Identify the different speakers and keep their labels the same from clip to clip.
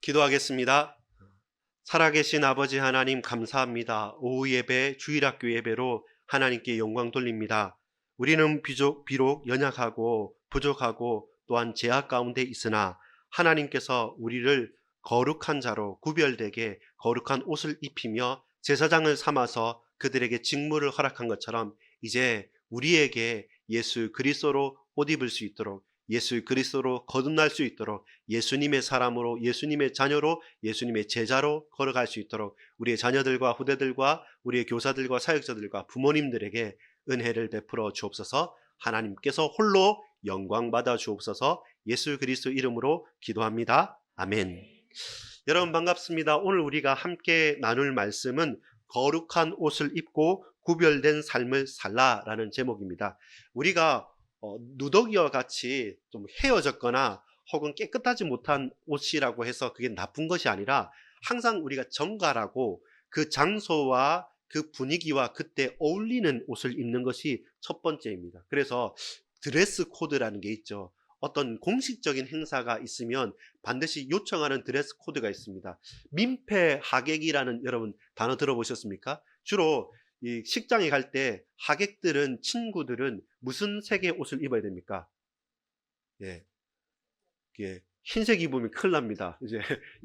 Speaker 1: 기도하겠습니다. 살아계신 아버지 하나님 감사합니다. 오후 예배, 주일학교 예배로 하나님께 영광 돌립니다. 우리는 비록 연약하고 부족하고 또한 제약 가운데 있으나 하나님께서 우리를 거룩한 자로 구별되게 거룩한 옷을 입히며 제사장을 삼아서 그들에게 직무를 허락한 것처럼 이제 우리에게 예수 그리스도로 옷 입을 수 있도록, 예수 그리스도로 거듭날 수 있도록, 예수님의 사람으로, 예수님의 자녀로, 예수님의 제자로 걸어갈 수 있도록 우리의 자녀들과 후대들과 우리의 교사들과 사역자들과 부모님들에게 은혜를 베풀어 주옵소서. 하나님께서 홀로 영광 받아 주옵소서. 예수 그리스도 이름으로 기도합니다. 아멘. 여러분 반갑습니다. 오늘 우리가 함께 나눌 말씀은 거룩한 옷을 입고 구별된 삶을 살라라는 제목입니다. 우리가 누더기와 같이 좀 헤어졌거나 혹은 깨끗하지 못한 옷이라고 해서 그게 나쁜 것이 아니라 항상 우리가 정갈하고 그 장소와 그 분위기와 그때 어울리는 옷을 입는 것이 첫 번째입니다. 그래서 드레스 코드라는 게 있죠. 어떤 공식적인 행사가 있으면 반드시 요청하는 드레스 코드가 있습니다. 민폐 하객이라는 여러분 단어 들어보셨습니까? 주로 이 식장에 갈 때 하객들은, 친구들은 무슨 색의 옷을 입어야 됩니까? 예, 이게 흰색 입으면 큰일 납니다. 이제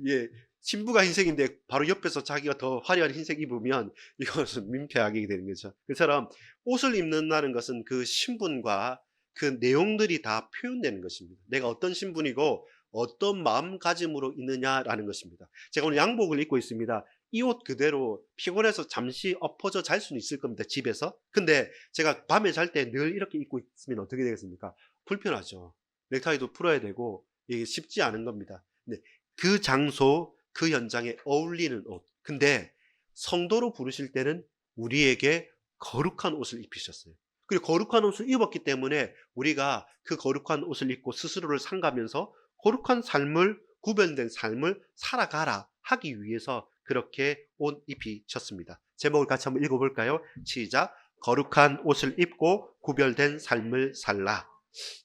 Speaker 1: 예, 신부가 흰색인데 바로 옆에서 자기가 더 화려한 흰색 입으면 이것은 민폐하객이 되는 거죠. 그처럼 옷을 입는다는 것은 그 신분과 그 내용들이 다 표현되는 것입니다. 내가 어떤 신분이고 어떤 마음가짐으로 있느냐라는 것입니다. 제가 오늘 양복을 입고 있습니다. 이 옷 그대로 피곤해서 잠시 엎어져 잘 수는 있을 겁니다. 집에서. 근데 제가 밤에 잘 때 늘 이렇게 입고 있으면 어떻게 되겠습니까? 불편하죠. 넥타이도 풀어야 되고 이게 쉽지 않은 겁니다. 근데 그 장소, 그 현장에 어울리는 옷. 근데 성도로 부르실 때는 우리에게 거룩한 옷을 입히셨어요. 그리고 거룩한 옷을 입었기 때문에 우리가 그 거룩한 옷을 입고 스스로를 상가면서 거룩한 삶을, 구별된 삶을 살아가라 하기 위해서 그렇게 옷 입히셨습니다. 제목을 같이 한번 읽어볼까요? 시작. 거룩한 옷을 입고 구별된 삶을 살라.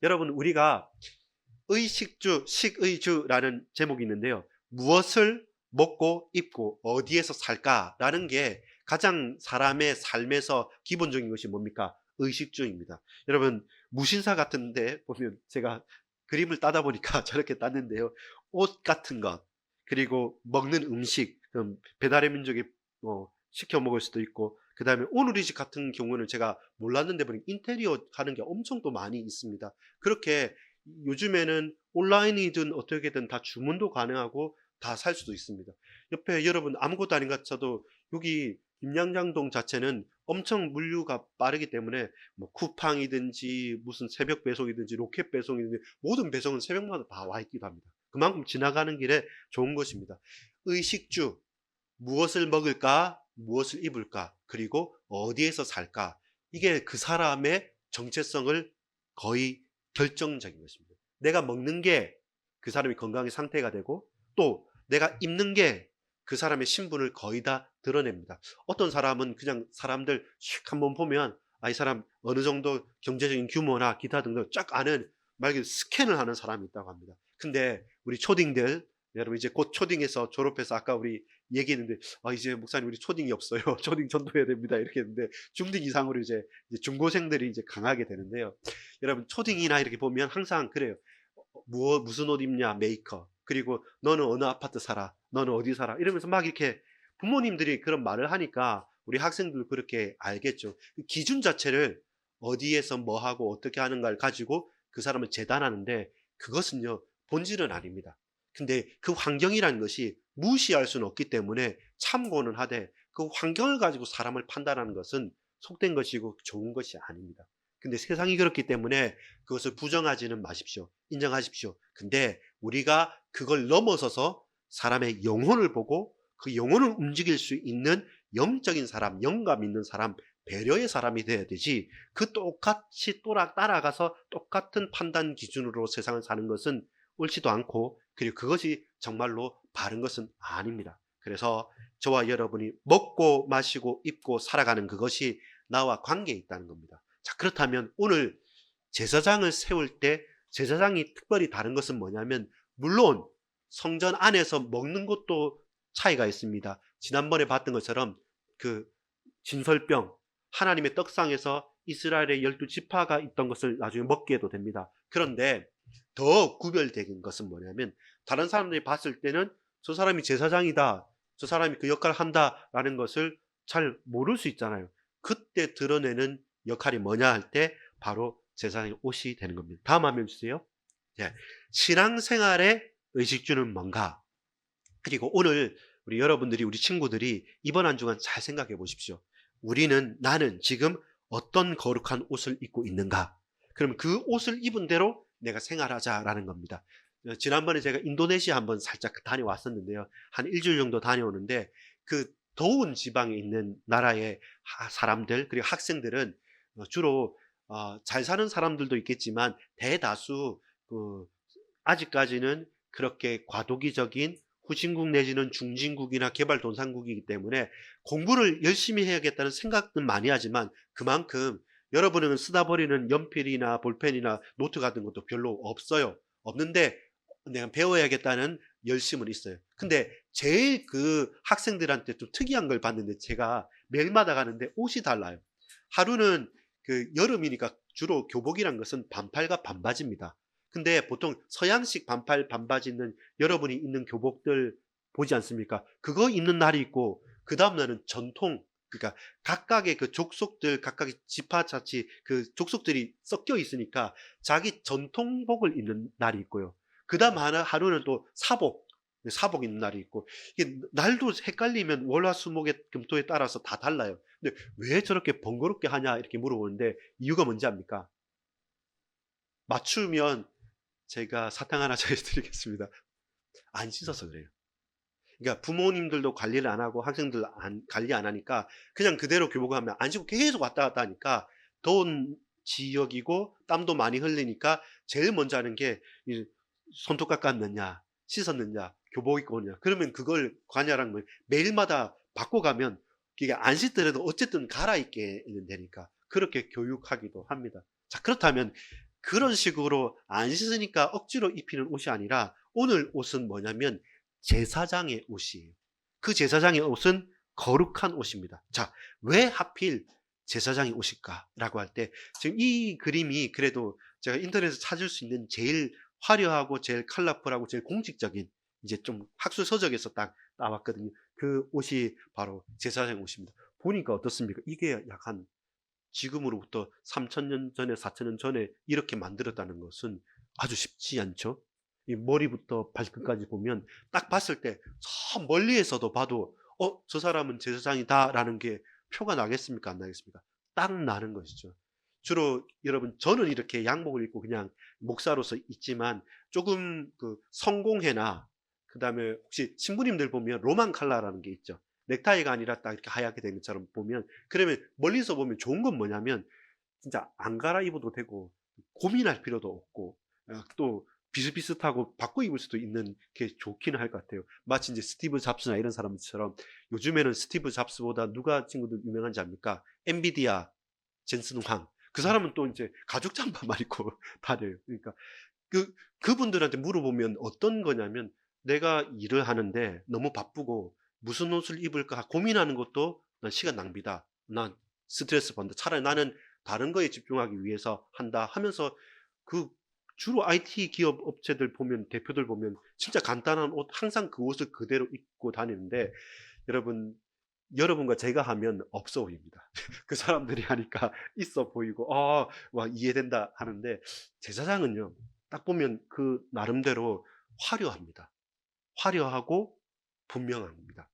Speaker 1: 여러분, 우리가 의식주, 식의주라는 제목이 있는데요. 무엇을 먹고 입고 어디에서 살까라는 게 가장 사람의 삶에서 기본적인 것이 뭡니까? 의식주입니다. 여러분, 무신사 같은데 보면 제가 그림을 따다 보니까 저렇게 땄는데요. 옷 같은 것, 그리고 먹는 음식, 배달의 민족이 시켜 먹을 수도 있고, 그 다음에 오늘 이 집 같은 경우는 제가 몰랐는데 보니 인테리어 하는 게 엄청 또 많이 있습니다. 그렇게 요즘에는 온라인이든 어떻게든 다 주문도 가능하고 다 살 수도 있습니다. 옆에 여러분 아무것도 아닌 것 같아도 여기 김양장동 자체는 엄청 물류가 빠르기 때문에 뭐 쿠팡이든지 무슨 새벽 배송이든지 로켓 배송이든지 모든 배송은 새벽마다 다 와 있기도 합니다. 그만큼 지나가는 길에 좋은 것입니다. 의식주, 무엇을 먹을까, 무엇을 입을까, 그리고 어디에서 살까, 이게 그 사람의 정체성을 거의 결정적인 것입니다. 내가 먹는 게 그 사람의 건강의 상태가 되고 또 내가 입는 게 그 사람의 신분을 거의 다 드러냅니다. 어떤 사람은 그냥 사람들 슉 한번 보면 이 사람 어느 정도 경제적인 규모나 기타 등등 쫙 아는 말 그대로 스캔을 하는 사람이 있다고 합니다. 근데 우리 초딩들, 여러분 이제 곧 초딩에서 졸업해서 아까 우리 얘기했는데 이제 목사님 우리 초딩이 없어요. 초딩 전도해야 됩니다. 이렇게 했는데 중딩 이상으로 이제 중고생들이 이제 강하게 되는데요. 여러분 초딩이나 이렇게 보면 항상 그래요. 무슨 옷 입냐 메이커, 그리고 너는 어느 아파트 살아, 너는 어디 살아, 이러면서 막 이렇게 부모님들이 그런 말을 하니까 우리 학생들 그렇게 알겠죠. 그 기준 자체를 어디에서 뭐 하고 어떻게 하는가를 가지고 그 사람을 재단하는데 그것은요 본질은 아닙니다. 근데 그 환경이라는 것이 무시할 수는 없기 때문에 참고는 하되 그 환경을 가지고 사람을 판단하는 것은 속된 것이고 좋은 것이 아닙니다. 근데 세상이 그렇기 때문에 그것을 부정하지는 마십시오. 인정하십시오. 근데 우리가 그걸 넘어서서 사람의 영혼을 보고 그 영혼을 움직일 수 있는 영적인 사람, 영감 있는 사람, 배려의 사람이 돼야 되지, 그 똑같이 따라가서 똑같은 판단 기준으로 세상을 사는 것은 옳지도 않고, 그리고 그것이 정말로 바른 것은 아닙니다. 그래서 저와 여러분이 먹고 마시고 입고 살아가는 그것이 나와 관계에 있다는 겁니다. 자, 그렇다면 오늘 제사장을 세울 때 제사장이 특별히 다른 것은 뭐냐면, 물론 성전 안에서 먹는 것도 차이가 있습니다. 지난번에 봤던 것처럼 그 진설병, 하나님의 떡상에서 이스라엘의 12지파가 있던 것을 나중에 먹게 해도 됩니다. 그런데 더 구별된 것은 뭐냐면, 다른 사람들이 봤을 때는 저 사람이 제사장이다, 저 사람이 그 역할을 한다라는 것을 잘 모를 수 있잖아요. 그때 드러내는 역할이 뭐냐 할 때 바로 제사장의 옷이 되는 겁니다. 다음 화면 주세요. 네. 신앙생활의 의식주는 뭔가? 그리고 오늘 우리 여러분들이, 우리 친구들이 이번 한 주간 잘 생각해 보십시오. 나는 지금 어떤 거룩한 옷을 입고 있는가? 그럼 그 옷을 입은 대로 내가 생활하자라는 겁니다. 지난번에 제가 인도네시아 한번 살짝 다녀왔었는데요. 한 일주일 정도 다녀오는데, 그 더운 지방에 있는 나라의 사람들, 그리고 학생들은 주로 잘 사는 사람들도 있겠지만 대다수 아직까지는 그렇게 과도기적인 후진국 내지는 중진국이나 개발도상국이기 때문에 공부를 열심히 해야겠다는 생각은 많이 하지만, 그만큼 여러분은 쓰다 버리는 연필이나 볼펜이나 노트 같은 것도 별로 없어요. 없는데 내가 배워야겠다는 열심은 있어요. 근데 제일 그 학생들한테 좀 특이한 걸 봤는데, 제가 매일마다 가는데 옷이 달라요. 하루는 여름이니까 주로 교복이란 것은 반팔과 반바지입니다. 근데 보통 서양식 반팔 반바지 있는, 여러분이 입는 교복들 보지 않습니까? 그거 입는 날이 있고, 그 다음 날은 전통, 그러니까 각각의 그 족속들, 각각의 지파자치 그 족속들이 섞여 있으니까 자기 전통복을 입는 날이 있고요. 그 다음 하루는 또 사복 입는 날이 있고, 이게 날도 헷갈리면 월화수목의 금토에 따라서 다 달라요. 근데 왜 저렇게 번거롭게 하냐 이렇게 물어보는데, 이유가 뭔지 압니까? 맞추면 제가 사탕 하나 전해드리겠습니다. 안 씻어서 그래요. 그러니까 부모님들도 관리를 안 하고 학생들 관리 안 하니까 그냥 그대로 교복을 하면 안 씻고 계속 왔다 갔다 하니까 더운 지역이고 땀도 많이 흘리니까 제일 먼저 하는 게 손톱 깎았느냐, 씻었느냐, 교복 입고 오느냐. 그러면 그걸 관여한 걸 매일마다 바꿔가면 이게 안 씻더라도 어쨌든 갈아입게 되니까 그렇게 교육하기도 합니다. 자, 그렇다면 그런 식으로 안 씻으니까 억지로 입히는 옷이 아니라, 오늘 옷은 뭐냐면 제사장의 옷이에요. 그 제사장의 옷은 거룩한 옷입니다. 자, 왜 하필 제사장의 옷일까라고 할 때, 지금 이 그림이 그래도 제가 인터넷에서 찾을 수 있는 제일 화려하고 제일 컬러풀하고 제일 공식적인, 이제 좀 학술 서적에서 딱 나왔거든요. 그 옷이 바로 제사장의 옷입니다. 보니까 어떻습니까? 이게 약간 지금으로부터 3,000년 전에 4,000년 전에 이렇게 만들었다는 것은 아주 쉽지 않죠. 이 머리부터 발끝까지 보면 딱 봤을 때 저 멀리에서도 봐도 저 사람은 제사장이다라는 게 표가 나겠습니까? 안 나겠습니까? 딱 나는 것이죠. 주로 여러분, 저는 이렇게 양복을 입고 그냥 목사로서 있지만, 조금 그 성공회나 그다음에 혹시 신부님들 보면 로만 컬러라는 게 있죠. 넥타이가 아니라 딱 이렇게 하얗게 된 것처럼 보면, 그러면 멀리서 보면 좋은 건 뭐냐면 진짜 안 갈아입어도 되고 고민할 필요도 없고, 또 비슷비슷하고 바꿔 입을 수도 있는 게 좋기는 할 것 같아요. 마치 이제 스티브 잡스나 이런 사람들처럼, 요즘에는 스티브 잡스보다 누가 친구들 유명한지 압니까? 엔비디아 젠슨 황. 그 사람은 또 이제 가죽 잠바만 입고 다녀요. 그러니까 그분들한테 물어보면 어떤 거냐면, 내가 일을 하는데 너무 바쁘고 무슨 옷을 입을까 고민하는 것도 난 시간 낭비다. 난 스트레스 받는다. 차라리 나는 다른 거에 집중하기 위해서 한다 하면서, 그 주로 IT 기업 업체들 보면, 대표들 보면 진짜 간단한 옷, 항상 그 옷을 그대로 입고 다니는데, 여러분과 제가 하면 없어 보입니다. 그 사람들이 하니까 있어 보이고, 와, 이해된다 하는데, 제사장은요, 딱 보면 그 나름대로 화려합니다. 화려하고 분명합니다.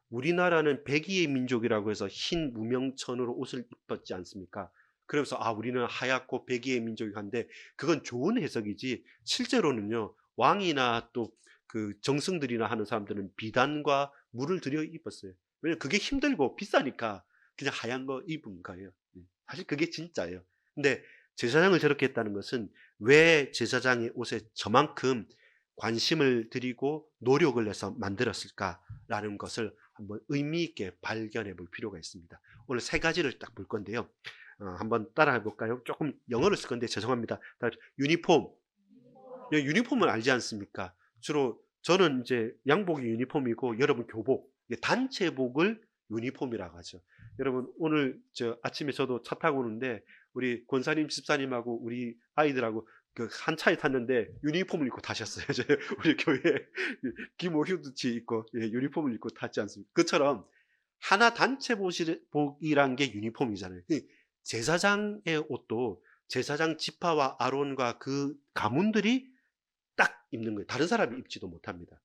Speaker 1: 우리나라는 백의의 민족이라고 해서 흰 무명천으로 옷을 입었지 않습니까? 그래서 우리는 하얗고 백의의 민족이 한데, 그건 좋은 해석이지 실제로는요, 왕이나 또 그 정승들이나 하는 사람들은 비단과 물을 들여 입었어요. 왜냐면 그게 힘들고 비싸니까 그냥 하얀 거 입은 거예요. 사실 그게 진짜예요. 근데 제사장을 저렇게 했다는 것은, 왜 제사장의 옷에 저만큼 관심을 들이고 노력을 해서 만들었을까라는 것을 한번 의미 있게 발견해 볼 필요가 있습니다. 오늘 세 가지를 딱 볼 건데요. 한번 따라해 볼까요? 조금 영어를 쓸 건데 죄송합니다. 유니폼. 유니폼은 알지 않습니까? 주로 저는 이제 양복이 유니폼이고 여러분 교복, 이게 단체복을 유니폼이라고 하죠. 여러분 오늘 저 아침에 저도 차 타고 오는데 우리 권사님 집사님하고 우리 아이들하고 그 한 차에 탔는데 유니폼을 입고 타셨어요. 우리 교회 기모 휴드티 입고 유니폼을 입고 탔지 않습니까? 그처럼 하나 단체복이란 게 유니폼이잖아요. 제사장의 옷도 제사장 지파와 아론과 그 가문들이 딱 입는 거예요. 다른 사람이 입지도 못합니다.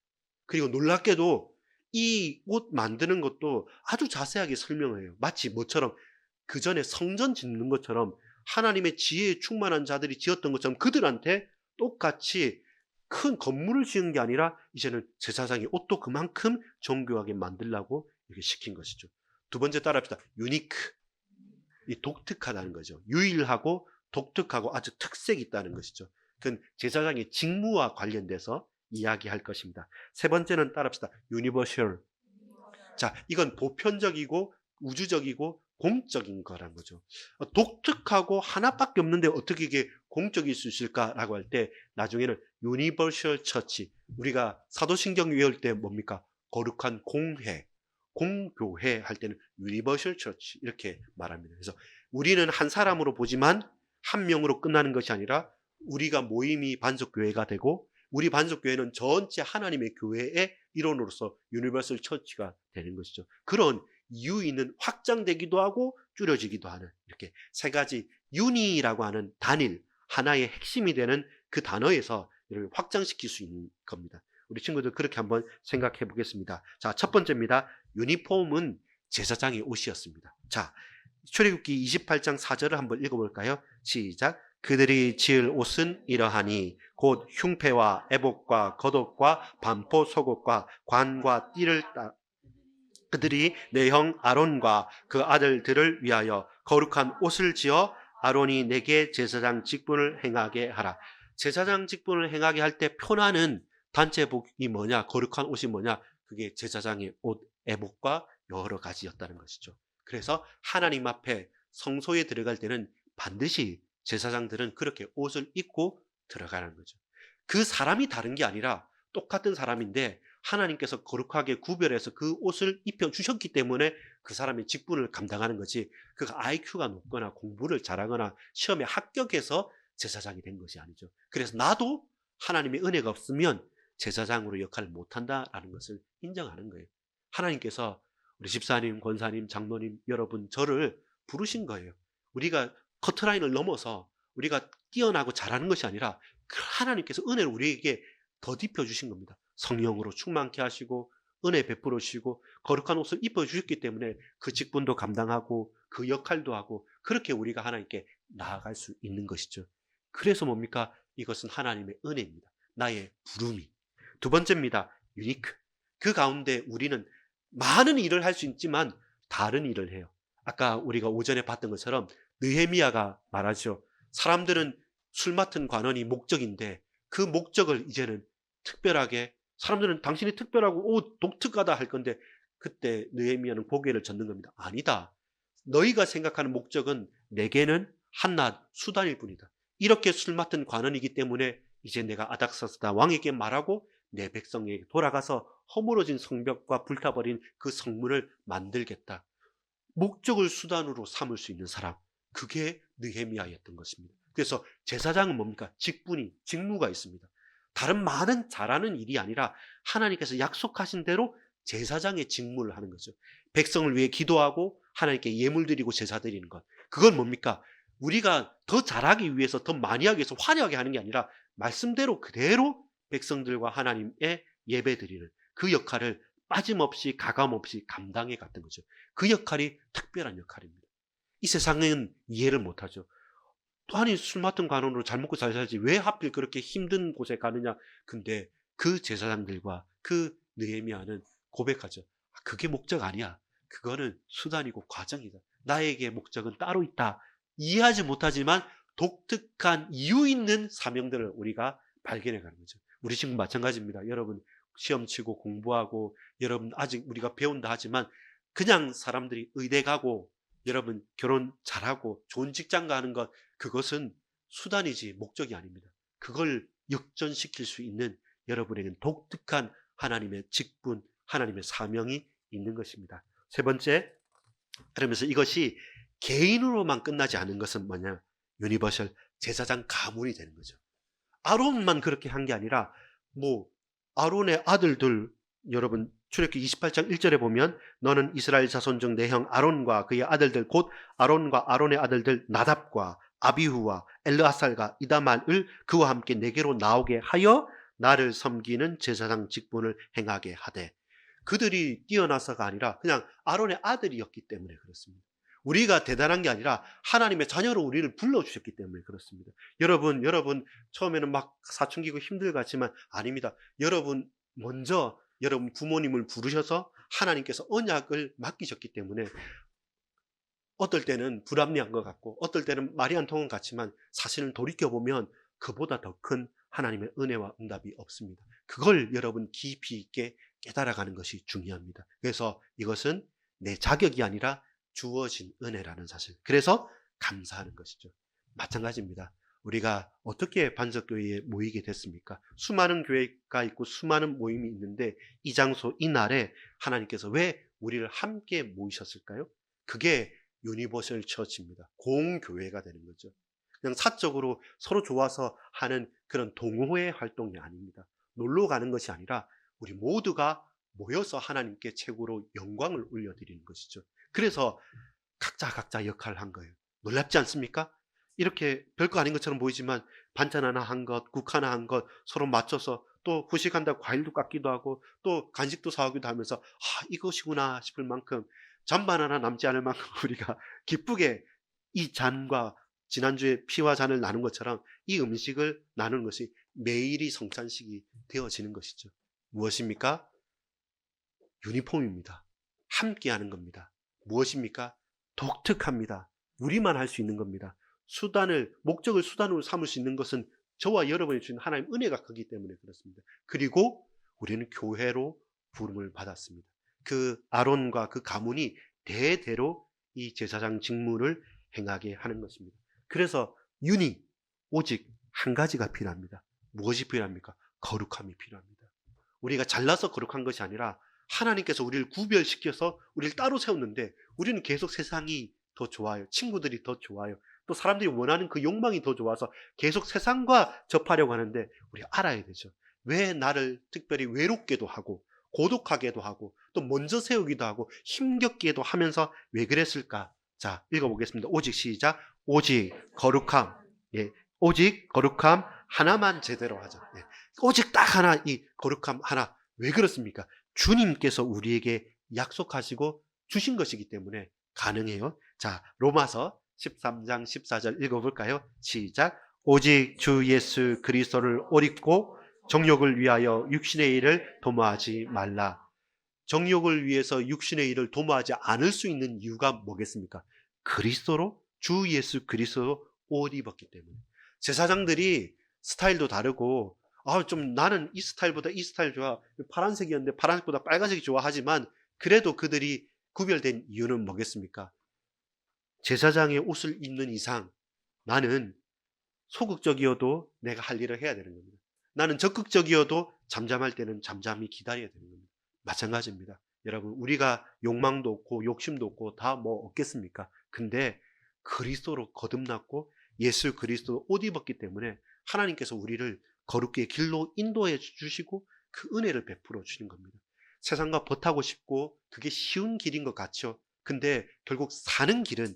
Speaker 1: 그리고 놀랍게도 이 옷 만드는 것도 아주 자세하게 설명해요. 마치 뭐처럼 그 전에 성전 짓는 것처럼 하나님의 지혜에 충만한 자들이 지었던 것처럼 그들한테 똑같이 큰 건물을 지은 게 아니라 이제는 제사장이 옷도 그만큼 정교하게 만들라고 이렇게 시킨 것이죠. 두 번째 따라합시다. 유니크. 이 독특하다는 거죠. 유일하고 독특하고 아주 특색이 있다는 것이죠. 그건 제사장의 직무와 관련돼서 이야기할 것입니다. 세 번째는 따라합시다. 유니버셜. 자, 이건 보편적이고 우주적이고 공적인 거란 거죠. 독특하고 하나밖에 없는데 어떻게 이게 공적일 수 있을까라고 할 때 나중에는 유니버셜 처치. 우리가 사도신경 외울 때 뭡니까? 거룩한 공회, 공교회 할 때는 유니버셜 처치 이렇게 말합니다. 그래서 우리는 한 사람으로 보지만 한 명으로 끝나는 것이 아니라 우리가 모임이 반석교회가 되고 우리 반석교회는 전체 하나님의 교회의 일원으로서 유니버설 처치가 되는 것이죠. 그런 이유 있는 확장되기도 하고 줄여지기도 하는 이렇게 세 가지 유니라고 하는 단일 하나의 핵심이 되는 그 단어에서 이를 확장시킬 수 있는 겁니다. 우리 친구들 그렇게 한번 생각해 보겠습니다. 자, 첫 번째입니다. 유니폼은 제사장의 옷이었습니다. 자, 출애굽기 28장 4절을 한번 읽어볼까요? 시작. 그들이 지을 옷은 이러하니 곧 흉패와 애복과 겉옷과 반포 속옷과 관과 띠를 따 그들이 내 형 아론과 그 아들들을 위하여 거룩한 옷을 지어 아론이 내게 제사장 직분을 행하게 하라. 제사장 직분을 행하게 할 때 표나는 단체복이 뭐냐, 거룩한 옷이 뭐냐, 그게 제사장의 옷, 애복과 여러 가지였다는 것이죠. 그래서 하나님 앞에 성소에 들어갈 때는 반드시 제사장들은 그렇게 옷을 입고 들어가는 거죠. 그 사람이 다른 게 아니라 똑같은 사람인데 하나님께서 거룩하게 구별해서 그 옷을 입혀주셨기 때문에 그 사람의 직분을 감당하는 거지, 그가 IQ가 높거나 공부를 잘하거나 시험에 합격해서 제사장이 된 것이 아니죠. 그래서 나도 하나님의 은혜가 없으면 제사장으로 역할을 못한다라는 것을 인정하는 거예요. 하나님께서 우리 집사님, 권사님, 장로님, 여러분 저를 부르신 거예요. 우리가 커트라인을 넘어서 우리가 뛰어나고 잘하는 것이 아니라 하나님께서 은혜를 우리에게 덧입혀 주신 겁니다. 성령으로 충만케 하시고 은혜 베풀어 주시고 거룩한 옷을 입혀 주셨기 때문에 그 직분도 감당하고 그 역할도 하고 그렇게 우리가 하나님께 나아갈 수 있는 것이죠. 그래서 뭡니까? 이것은 하나님의 은혜입니다. 나의 부름이. 두 번째입니다. 유니크. 그 가운데 우리는 많은 일을 할 수 있지만 다른 일을 해요. 아까 우리가 오전에 봤던 것처럼 느헤미야가 말하죠. 사람들은 술 맡은 관원이 목적인데 그 목적을 이제는 특별하게, 사람들은 당신이 특별하고 독특하다 할 건데 그때 느헤미야는 고개를 젓는 겁니다. 아니다. 너희가 생각하는 목적은 내게는 한낱 수단일 뿐이다. 이렇게 술 맡은 관원이기 때문에 이제 내가 아닥사스다 왕에게 말하고 내 백성에게 돌아가서 허물어진 성벽과 불타버린 그 성문을 만들겠다. 목적을 수단으로 삼을 수 있는 사람, 그게 느헤미야였던 것입니다. 그래서 제사장은 뭡니까? 직무가 있습니다. 다른 많은 잘하는 일이 아니라 하나님께서 약속하신 대로 제사장의 직무를 하는 거죠. 백성을 위해 기도하고 하나님께 예물 드리고 제사 드리는 것. 그건 뭡니까? 우리가 더 잘하기 위해서, 더 많이 하기 위해서 화려하게 하는 게 아니라 말씀대로 그대로 백성들과 하나님의 예배 드리는 그 역할을 빠짐없이 가감없이 감당해 갔던 거죠. 그 역할이 특별한 역할입니다. 이 세상은 이해를 못하죠. 아니 술 맡은 관원으로 잘 먹고 잘 살지 왜 하필 그렇게 힘든 곳에 가느냐. 근데 그 제사장들과 그 느헤미야는 고백하죠. 그게 목적 아니야. 그거는 수단이고 과정이다. 나에게 목적은 따로 있다. 이해하지 못하지만 독특한 이유 있는 사명들을 우리가 발견해 가는 거죠. 우리 친구 마찬가지입니다. 여러분 시험 치고 공부하고 여러분 아직 우리가 배운다 하지만 그냥 사람들이 의대 가고 여러분 결혼 잘하고 좋은 직장 가는 것, 그것은 수단이지 목적이 아닙니다. 그걸 역전시킬 수 있는 여러분에게는 독특한 하나님의 직분, 하나님의 사명이 있는 것입니다. 세 번째, 그러면서 이것이 개인으로만 끝나지 않은 것은 뭐냐? 유니버셜 제사장 가문이 되는 거죠. 아론만 그렇게 한 게 아니라 아론의 아들들, 여러분 출애굽기 28장 1절에 보면 너는 이스라엘 자손 중 내 형 아론과 그의 아들들 곧 아론과 아론의 아들들 나답과 아비후와 엘르아살과 이다말을 그와 함께 내게로 나오게 하여 나를 섬기는 제사장 직분을 행하게 하되. 그들이 뛰어나서가 아니라 그냥 아론의 아들이었기 때문에 그렇습니다. 우리가 대단한 게 아니라 하나님의 자녀로 우리를 불러주셨기 때문에 그렇습니다. 여러분 처음에는 막 사춘기고 힘들 것 같지만 아닙니다. 여러분 먼저 여러분 부모님을 부르셔서 하나님께서 언약을 맡기셨기 때문에 어떨 때는 불합리한 것 같고 어떨 때는 말이 안 통한 것 같지만 사실은 돌이켜보면 그보다 더 큰 하나님의 은혜와 응답이 없습니다. 그걸 여러분 깊이 있게 깨달아가는 것이 중요합니다. 그래서 이것은 내 자격이 아니라 주어진 은혜라는 사실. 그래서 감사하는 것이죠. 마찬가지입니다. 우리가 어떻게 반석교회에 모이게 됐습니까? 수많은 교회가 있고 수많은 모임이 있는데 이 장소, 이 날에 하나님께서 왜 우리를 함께 모이셨을까요? 그게 유니버설 처치입니다. 공교회가 되는 거죠. 그냥 사적으로 서로 좋아서 하는 그런 동호회 활동이 아닙니다. 놀러 가는 것이 아니라 우리 모두가 모여서 하나님께 최고로 영광을 올려드리는 것이죠. 그래서 각자 역할을 한 거예요. 놀랍지 않습니까? 이렇게 별거 아닌 것처럼 보이지만 반찬 하나 한 것, 국 하나 한 것 서로 맞춰서 또 후식한다고 과일도 깎기도 하고 또 간식도 사오기도 하면서 이것이구나 싶을 만큼 잔반 하나 남지 않을 만큼 우리가 기쁘게 이 잔과 지난주에 피와 잔을 나눈 것처럼 이 음식을 나누는 것이 매일이 성찬식이 되어지는 것이죠. 무엇입니까? 유니폼입니다. 함께하는 겁니다. 무엇입니까? 독특합니다. 우리만 할 수 있는 겁니다. 목적을 수단으로 삼을 수 있는 것은 저와 여러분이 주신 하나님 은혜가 크기 때문에 그렇습니다. 그리고 우리는 교회로 부름을 받았습니다. 그 아론과 그 가문이 대대로 이 제사장 직무를 행하게 하는 것입니다. 그래서 오직 한 가지가 필요합니다. 무엇이 필요합니까? 거룩함이 필요합니다. 우리가 잘나서 거룩한 것이 아니라 하나님께서 우리를 구별시켜서 우리를 따로 세웠는데 우리는 계속 세상이 더 좋아요. 친구들이 더 좋아요. 또 사람들이 원하는 그 욕망이 더 좋아서 계속 세상과 접하려고 하는데 우리 알아야 되죠. 왜 나를 특별히 외롭게도 하고 고독하게도 하고 또 먼저 세우기도 하고 힘겹게도 하면서 왜 그랬을까? 자, 읽어보겠습니다. 오직 시작. 오직 거룩함. 오직 거룩함 하나만 제대로 하자. 오직 딱 하나, 이 거룩함 하나. 왜 그렇습니까? 주님께서 우리에게 약속하시고 주신 것이기 때문에 가능해요. 자, 로마서 13장 14절 읽어볼까요? 시작. 오직 주 예수 그리스도를 옷 입고 정욕을 위하여 육신의 일을 도모하지 말라. 정욕을 위해서 육신의 일을 도모하지 않을 수 있는 이유가 뭐겠습니까? 그리스도로, 주 예수 그리스도로 옷 입었기 때문에. 제사장들이 스타일도 다르고 좀 나는 이 스타일보다 이 스타일 좋아. 파란색이었는데 파란색보다 빨간색이 좋아하지만 그래도 그들이 구별된 이유는 뭐겠습니까? 제사장의 옷을 입는 이상 나는 소극적이어도 내가 할 일을 해야 되는 겁니다. 나는 적극적이어도 잠잠할 때는 잠잠히 기다려야 되는 겁니다. 마찬가지입니다. 여러분, 우리가 욕망도 없고 욕심도 없고 다 없겠습니까? 근데 그리스도로 거듭났고 예수 그리스도 옷 입었기 때문에 하나님께서 우리를 거룩의 길로 인도해 주시고 그 은혜를 베풀어 주시는 겁니다. 세상과 버타고 싶고 그게 쉬운 길인 것 같죠. 근데 결국 사는 길은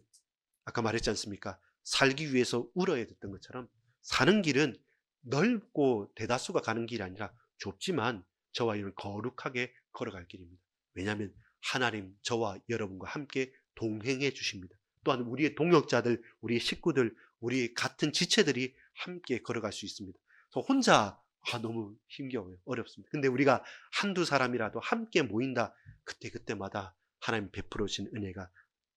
Speaker 1: 아까 말했지 않습니까? 살기 위해서 울어야 됐던 것처럼 사는 길은 넓고 대다수가 가는 길이 아니라 좁지만 저와 여러분 거룩하게 걸어갈 길입니다. 왜냐하면 하나님 저와 여러분과 함께 동행해 주십니다. 또한 우리의 동역자들, 우리의 식구들, 우리 같은 지체들이 함께 걸어갈 수 있습니다. 그래서 혼자 너무 힘겨워요. 어렵습니다. 근데 우리가 한두 사람이라도 함께 모인다. 그때마다 하나님 베풀어 주신 은혜가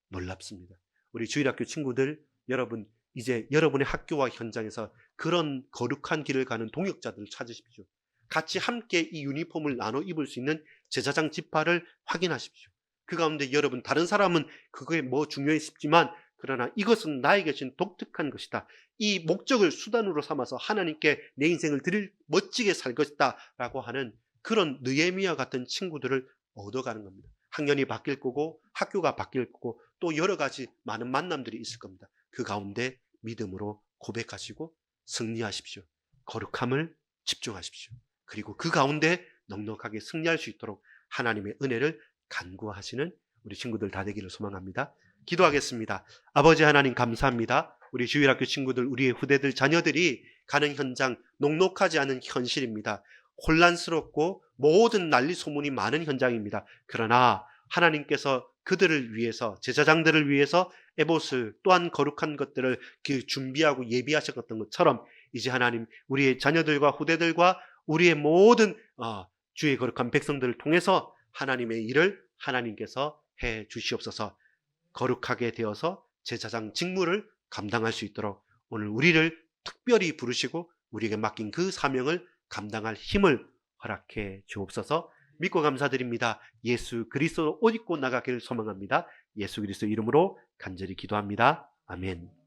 Speaker 1: 놀랍습니다. 우리 주일학교 친구들, 여러분 이제 여러분의 학교와 현장에서 그런 거룩한 길을 가는 동역자들을 찾으십시오. 같이 함께 이 유니폼을 나눠 입을 수 있는 제사장 지파를 확인하십시오. 그 가운데 여러분 다른 사람은 그거에 중요해 싶지만 그러나 이것은 나에게 주신 독특한 것이다. 이 목적을 수단으로 삼아서 하나님께 내 인생을 드릴 멋지게 살 것이다 라고 하는 그런 느헤미야 같은 친구들을 얻어가는 겁니다. 학년이 바뀔 거고 학교가 바뀔 거고 또 여러 가지 많은 만남들이 있을 겁니다. 그 가운데 믿음으로 고백하시고 승리하십시오. 거룩함을 집중하십시오. 그리고 그 가운데 넉넉하게 승리할 수 있도록 하나님의 은혜를 간구하시는 우리 친구들 다 되기를 소망합니다. 기도하겠습니다. 아버지 하나님 감사합니다. 우리 주일학교 친구들, 우리의 후대들, 자녀들이 가는 현장 녹록하지 않은 현실입니다. 혼란스럽고 모든 난리 소문이 많은 현장입니다. 그러나 하나님께서 그들을 위해서, 제사장들을 위해서 에봇을 또한 거룩한 것들을 준비하고 예비하셨던 것처럼 이제 하나님 우리의 자녀들과 후대들과 우리의 모든 주의 거룩한 백성들을 통해서 하나님의 일을 하나님께서 해 주시옵소서. 거룩하게 되어서 제사장 직무를 감당할 수 있도록 오늘 우리를 특별히 부르시고 우리에게 맡긴 그 사명을 감당할 힘을 허락해 주옵소서. 믿고 감사드립니다. 예수 그리스도 옷 입고 나가기를 소망합니다. 예수 그리스도 이름으로 간절히 기도합니다. 아멘.